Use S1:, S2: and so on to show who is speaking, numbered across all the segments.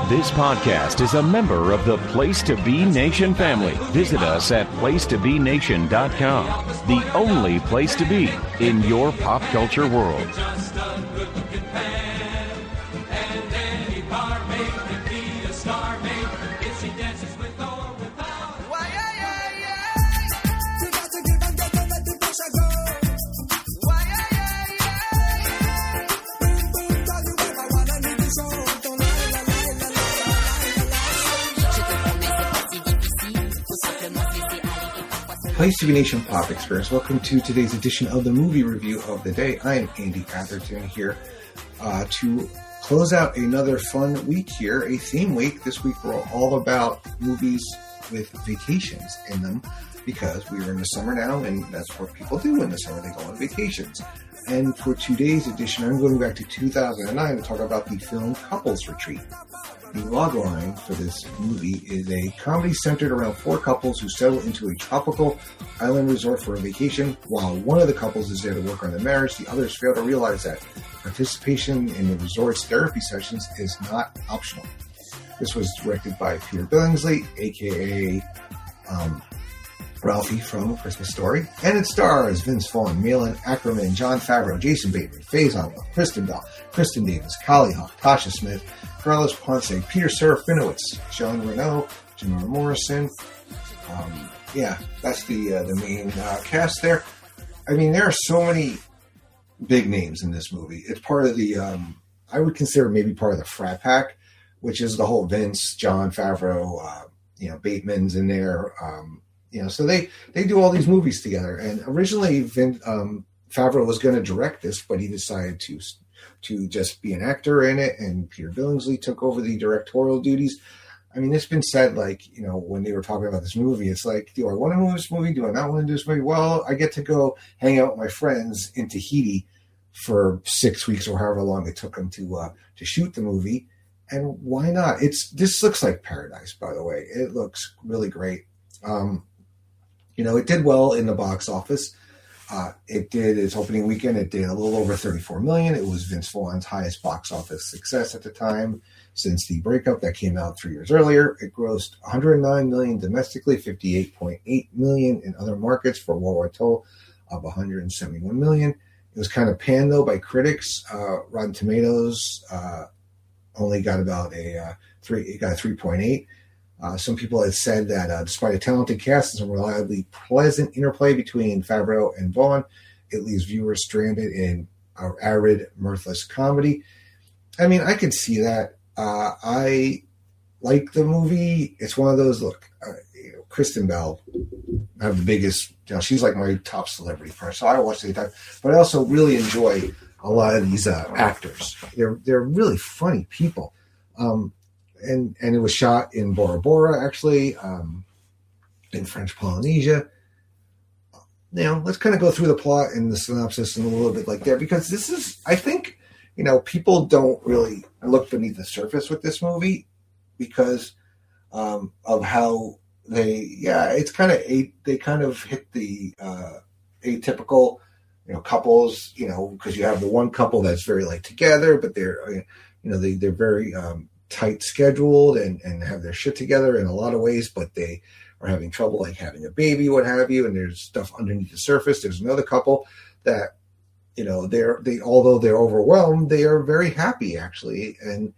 S1: This podcast is a member of the Place to Be Nation family. Visit us at placetobenation.com, the only place to be in your pop culture world.
S2: Place to Be Nation Pop Experience. Welcome to today's edition of the movie review of the day. I am Andy Atherton here to close out another fun week here, a theme week. This week we're all about movies with vacations in them because we are in the summer now, and that's what people do in the summer. They go on vacations. And for today's edition, I'm going back to 2009 to talk about the film Couples Retreat. The logline for this movie is a comedy centered around four couples who settle into a tropical island resort for a vacation. While one of the couples is there to work on their marriage, the others fail to realize that participation in the resort's therapy sessions is not optional. This was directed by Peter Billingsley, a.k.a. Ralphie from Christmas Story, and it stars Vince Vaughn, Malin Akerman, Jon Favreau, Jason Bateman, Faizon Love Kristen Bell, Kristen Davis, Callie Hawk, Tasha Smith, Carlos Ponce, Peter Serafinowicz, Jean Reno, Jamar Morrison. That's the main cast there. I mean, there are so many big names in this movie. It's part of the, I would consider maybe part of the frat pack, which is the whole Vince, Jon Favreau, Bateman's in there. So they do all these movies together. And originally, Favreau was going to direct this, but he decided to just be an actor in it, and Peter Billingsley took over the directorial duties. I mean, it's been said, when they were talking about this movie, it's like, do I want to do this movie? Do I not want to do this movie? Well, I get to go hang out with my friends in Tahiti for 6 weeks or however long it took them to shoot the movie. And why not? This looks like paradise, by the way. It looks really great. It did well in the box office. It did its opening weekend. It did a little over $34 million. It was Vince Vaughn's highest box office success at the time since the breakup that came out 3 years earlier. It grossed $109 million domestically, $58.8 million in other markets for a worldwide total of $171 million. It was kind of panned though by critics. Rotten Tomatoes only got about a 3.8. Some people have said that despite a talented cast and some reliably pleasant interplay between Favreau and Vaughn, it leaves viewers stranded in our arid, mirthless comedy. I mean, I could see that. I like the movie. It's one of those, Kristen Bell, I have the biggest, she's like my top celebrity person, so I watch it anytime. But I also really enjoy a lot of these actors. They're really funny people. And it was shot in Bora Bora, actually, in French Polynesia. Let's kind of go through the plot and the synopsis and a little bit like that, because this is, I think, people don't really look beneath the surface with this movie because of how it's kind of, they kind of hit the atypical, couples, because you have the one couple that's very together, but they're, they're very, tight scheduled and have their shit together in a lot of ways, but they are having trouble having a baby, what have you, and there's stuff underneath the surface. There's another couple that although they're overwhelmed, they are very happy actually, and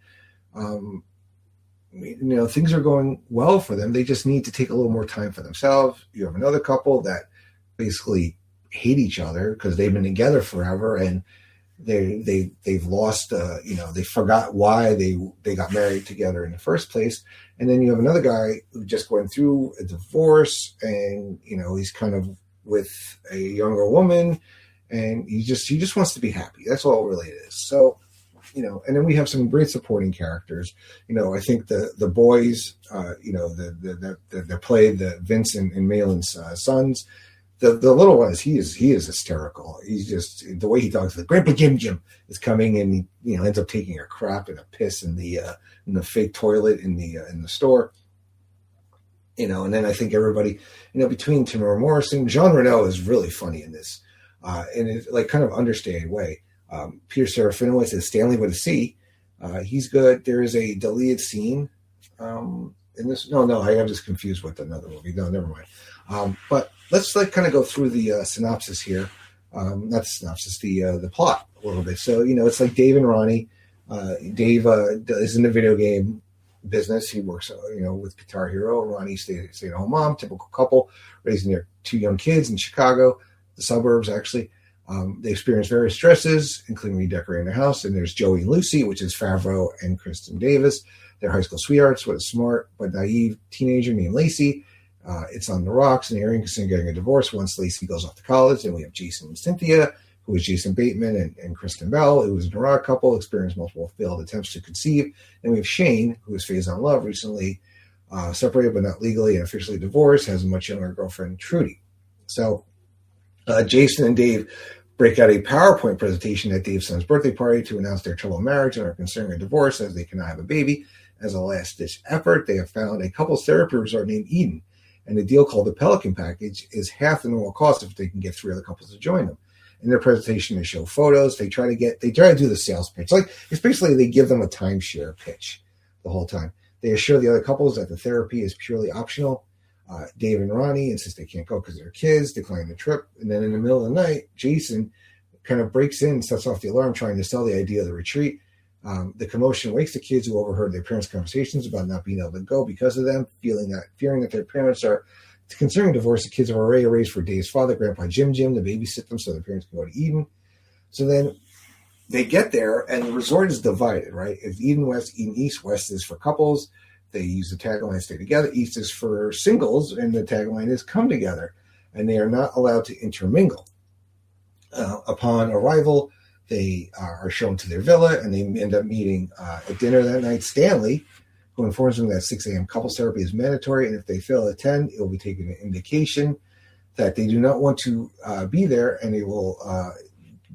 S2: things are going well for them. They just need to take a little more time for themselves. You have another couple that basically hate each other because they've been together forever, and they've lost, they forgot why they got married together in the first place. And then you have another guy who's just going through a divorce, and, he's kind of with a younger woman, and he just wants to be happy. That's all really it is. So, and then we have some great supporting characters. I think the boys, that play the Vince and Malin's sons. The little one he is hysterical. He's just, the way he talks, the Grandpa Jim is coming, and he ends up taking a crap and a piss in the fake toilet in the store. And then I think everybody, between Tamara Morrison, Jean Reno is really funny in this, in a kind of understated way. Peter Serafinowicz is Stanley with a C. He's good. There is a deleted scene in this. No, I am just confused with another movie. No, never mind. But let's kind of go through the synopsis here. Not the synopsis, the plot a little bit. So, it's like Dave and Ronnie. Dave is in the video game business. He works, with Guitar Hero. Ronnie stay-at-home mom, typical couple, raising their 2 young kids in Chicago, the suburbs, actually. They experience various stresses, including redecorating their house. And there's Joey and Lucy, which is Favreau and Kristen Davis. They're high school sweethearts with a smart but naive teenager named Lacey. It's on the rocks, and they're considering getting a divorce once Lacey goes off to college. And we have Jason and Cynthia, who is Jason Bateman and Kristen Bell, who is a neurotic couple, experienced multiple failed attempts to conceive. And we have Shane, who is Faizon Love, recently separated but not legally and officially divorced, has a much younger girlfriend, Trudy. So Jason and Dave break out a PowerPoint presentation at Dave's son's birthday party to announce their troubled marriage and are considering a divorce as they cannot have a baby. As a last-ditch effort, they have found a couples therapy resort named Eden, and the deal called the Pelican Package is half the normal cost if they can get 3 other couples to join them. In their presentation, they show photos. They try to do the sales pitch. It's basically they give them a timeshare pitch the whole time. They assure the other couples that the therapy is purely optional. Dave and Ronnie insist they can't go because they're kids, decline the trip. And then in the middle of the night, Jason kind of breaks in and sets off the alarm, trying to sell the idea of the retreat. The commotion wakes the kids who overheard their parents' conversations about not being able to go because of them, fearing that their parents are considering divorce. The kids have already arranged for Dave's father, Grandpa Jim, to babysit them so their parents can go to Eden. So then they get there, and the resort is divided, right? It's Eden West, Eden East. West is for couples. They use the tagline, stay together. East is for singles, and the tagline is come together. And they are not allowed to intermingle. Upon arrival, they are shown to their villa, and they end up meeting at dinner that night Stanley, who informs them that 6 a.m. couples therapy is mandatory, and if they fail to attend, it will be taken an indication that they do not want to be there, and they will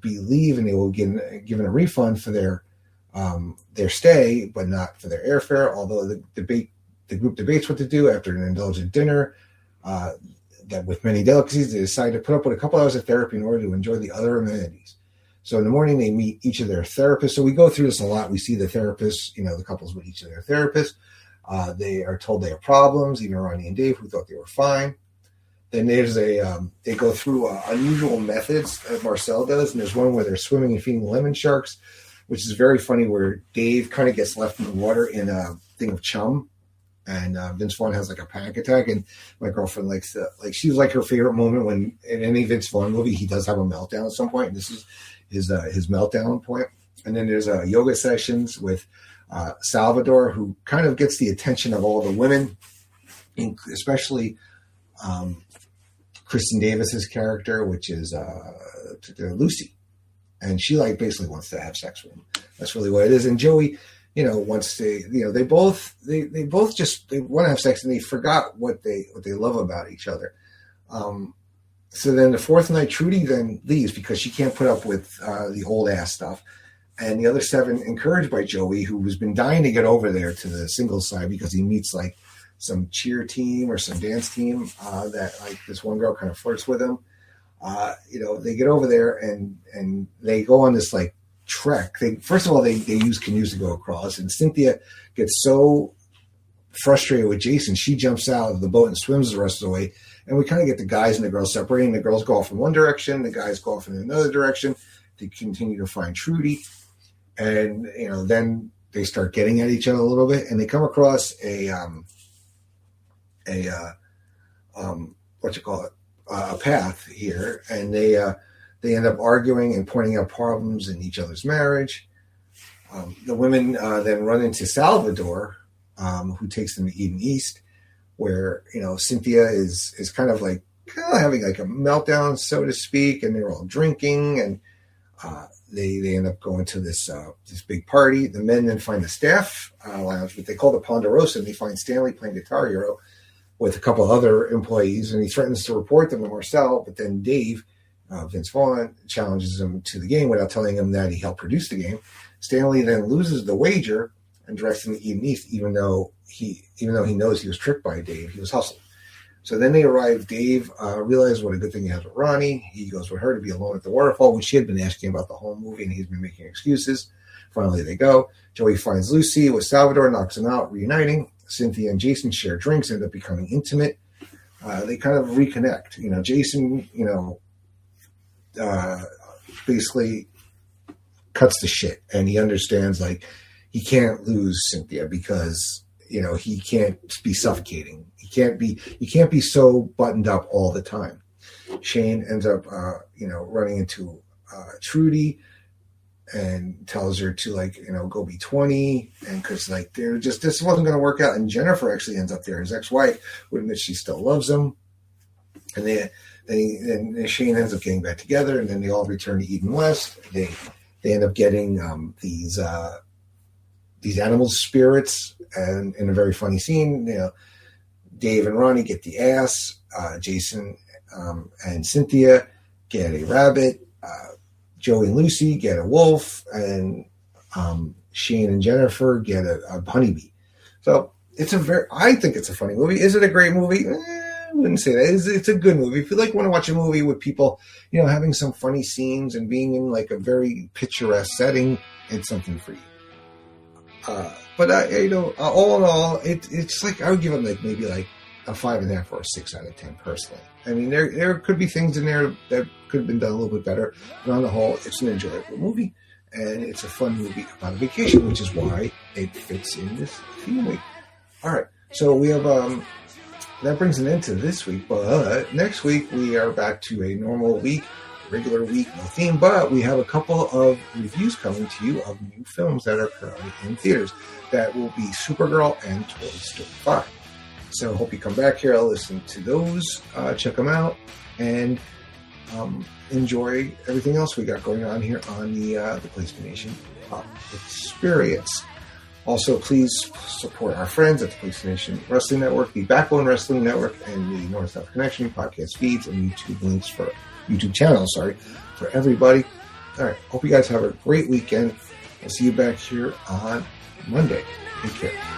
S2: leave, and they will get given a refund for their stay, but not for their airfare. Although the group debates what to do after an indulgent dinner, that with many delicacies, they decide to put up with a couple hours of therapy in order to enjoy the other amenities. So in the morning, they meet each of their therapists. So we go through this a lot. We see the therapists, the couples with each of their therapists. They are told they have problems, even Ronnie and Dave, who thought they were fine. Then there's they go through unusual methods that Marcel does. And there's one where they're swimming and feeding lemon sharks, which is very funny, where Dave kind of gets left in the water in a thing of chum. And Vince Vaughn has like a panic attack. And my girlfriend likes to, she's like her favorite moment when in any Vince Vaughn movie, he does have a meltdown at some point. And this is his meltdown point. And then there's yoga sessions with Salvador, who kind of gets the attention of all the women, especially Kristen Davis's character, which is Lucy. And she basically wants to have sex with him. That's really what it is. And Joey, wants to, they both want to have sex, and they forgot what they love about each other. So then the 4th night, Trudy then leaves because she can't put up with the old ass stuff. And the other 7, encouraged by Joey, who has been dying to get over there to the singles side because he meets some cheer team or some dance team that this one girl kind of flirts with him. They get over there and they go on this trek. First of all, they use canoes to go across, and Cynthia gets so frustrated with Jason, she jumps out of the boat and swims the rest of the way. And we kind of get the guys and the girls separating. The girls go off in one direction, the guys go off in another direction to continue to find Trudy. And then they start getting at each other a little bit, and they come across a path here, and they end up arguing and pointing out problems in each other's marriage. The women then run into Salvador, who takes them to Eden East, where Cynthia is kind of having a meltdown, so to speak, and they're all drinking, and they end up going to this big party. The men then find the staff lounge, what they call the Ponderosa, and they find Stanley playing Guitar Hero with a couple other employees, and he threatens to report them to Marcel, but then Dave, Vince Vaughn, challenges him to the game without telling him that he helped produce the game. Stanley then loses the wager and directs him to Eden East, even though he knows he was tricked by Dave. He was hustled. So then they arrive. Dave realizes what a good thing he has with Ronnie. He goes with her to be alone at the waterfall when she had been asking about the whole movie, and he's been making excuses. Finally, they go. Joey finds Lucy with Salvador, knocks them out, reuniting. Cynthia and Jason share drinks, end up becoming intimate. They kind of reconnect. Jason, basically cuts the shit, and he understands he can't lose Cynthia because he can't be suffocating. He can't be so buttoned up all the time. Shane ends up running into Trudy and tells her to go be 20, and because they're just, this wasn't going to work out. And Jennifer actually ends up there, his ex-wife, would admit she still loves him, and then Shane ends up getting back together, and then they all return to Eden West. They end up getting these animal spirits, and in a very funny scene, Dave and Ronnie get the ass. Jason and Cynthia get a rabbit. Joey and Lucy get a wolf, and Shane and Jennifer get a honeybee. So I think it's a funny movie. Is it a great movie? I wouldn't say that. It's a good movie. If you want to watch a movie with people, having some funny scenes and being in a very picturesque setting, it's something for you. But all in all, it's I would give it maybe a 5.5 or a 6 out of 10 personally. I mean, there could be things in there that could have been done a little bit better, but on the whole, it's an enjoyable movie, and it's a fun movie about a vacation, which is why it fits in this theme week. All right, so we have that brings an end to this week, but next week we are back to a normal week, regular week, no theme, but we have a couple of reviews coming to you of new films that are currently in theaters. That will be Supergirl and Toy Story 5. So hope you come back here, listen to those, check them out, and enjoy everything else we got going on here on the Placement Nation Experience. Also, please support our friends at the Placement Nation Wrestling Network, the Backbone Wrestling Network, and the North-South Connection podcast feeds and YouTube links for YouTube channels, for everybody. All right, hope you guys have a great weekend. I'll see you back here on Monday. Take care.